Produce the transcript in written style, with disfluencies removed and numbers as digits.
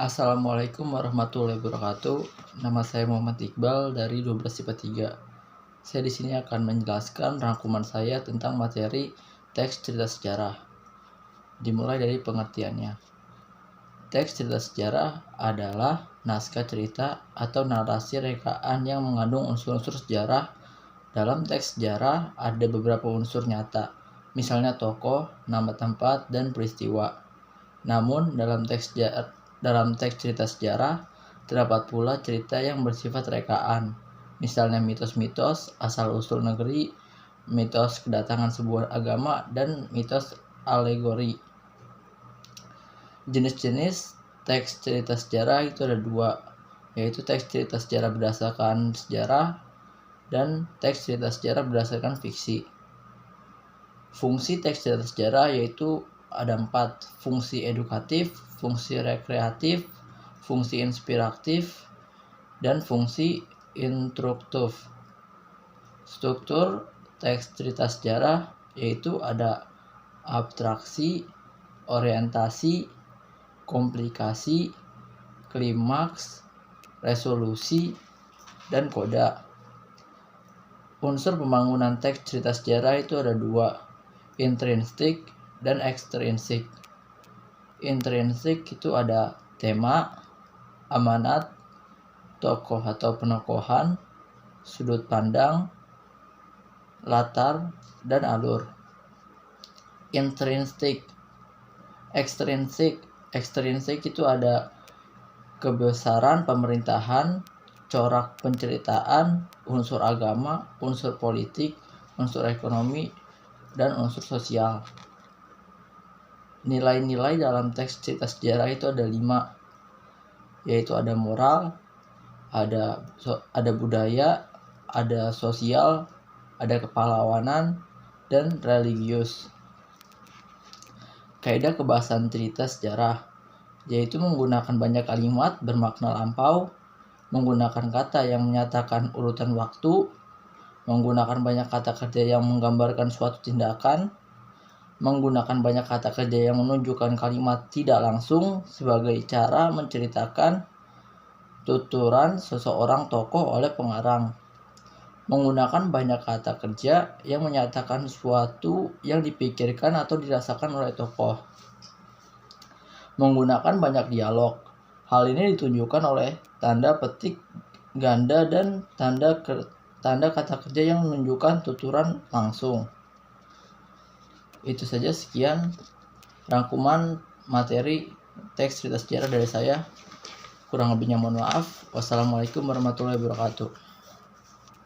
Assalamualaikum warahmatullahi wabarakatuh. Nama saya Muhammad Iqbal dari 12 IPA 3. Saya di sini akan menjelaskan rangkuman saya tentang materi teks cerita sejarah. Dimulai dari pengertiannya. Teks cerita sejarah adalah naskah cerita atau narasi rekaan yang mengandung unsur-unsur sejarah. Dalam teks sejarah ada beberapa unsur nyata, misalnya tokoh, nama tempat, dan peristiwa. Namun dalam teks cerita sejarah terdapat pula cerita yang bersifat rekaan, misalnya mitos-mitos asal-usul negeri, mitos kedatangan sebuah agama, dan mitos alegori. Jenis-jenis teks cerita sejarah itu ada dua, yaitu teks cerita sejarah berdasarkan sejarah dan teks cerita sejarah berdasarkan fiksi. Fungsi teks cerita sejarah yaitu ada 4, fungsi edukatif, fungsi rekreatif, fungsi inspiratif, dan fungsi instruktif. Struktur teks cerita sejarah yaitu ada abstraksi, orientasi, komplikasi, klimaks, resolusi, dan koda. Unsur pembangunan teks cerita sejarah itu ada 2, intrinsik dan ekstrinsik. Intrinsik itu ada tema, amanat, tokoh atau penokohan, sudut pandang, latar, dan alur. Ekstrinsik itu ada kebesaran pemerintahan, corak penceritaan, unsur agama, unsur politik, unsur ekonomi, dan unsur sosial. Nilai-nilai dalam teks cerita sejarah itu ada 5, yaitu ada moral, ada budaya, ada sosial, ada kepahlawanan, dan religius. Kaidah kebahasan cerita sejarah yaitu menggunakan banyak kalimat bermakna lampau, menggunakan kata yang menyatakan urutan waktu, menggunakan banyak kata kerja yang menggambarkan suatu tindakan, menggunakan banyak kata kerja yang menunjukkan kalimat tidak langsung sebagai cara menceritakan tuturan seseorang tokoh oleh pengarang, menggunakan banyak kata kerja yang menyatakan sesuatu yang dipikirkan atau dirasakan oleh tokoh, menggunakan banyak dialog. Hal ini ditunjukkan oleh tanda petik ganda dan tanda kata kerja yang menunjukkan tuturan langsung. Itu saja, sekian rangkuman materi teks cerita sejarah dari saya. Kurang lebihnya mohon maaf. Wassalamualaikum warahmatullahi wabarakatuh.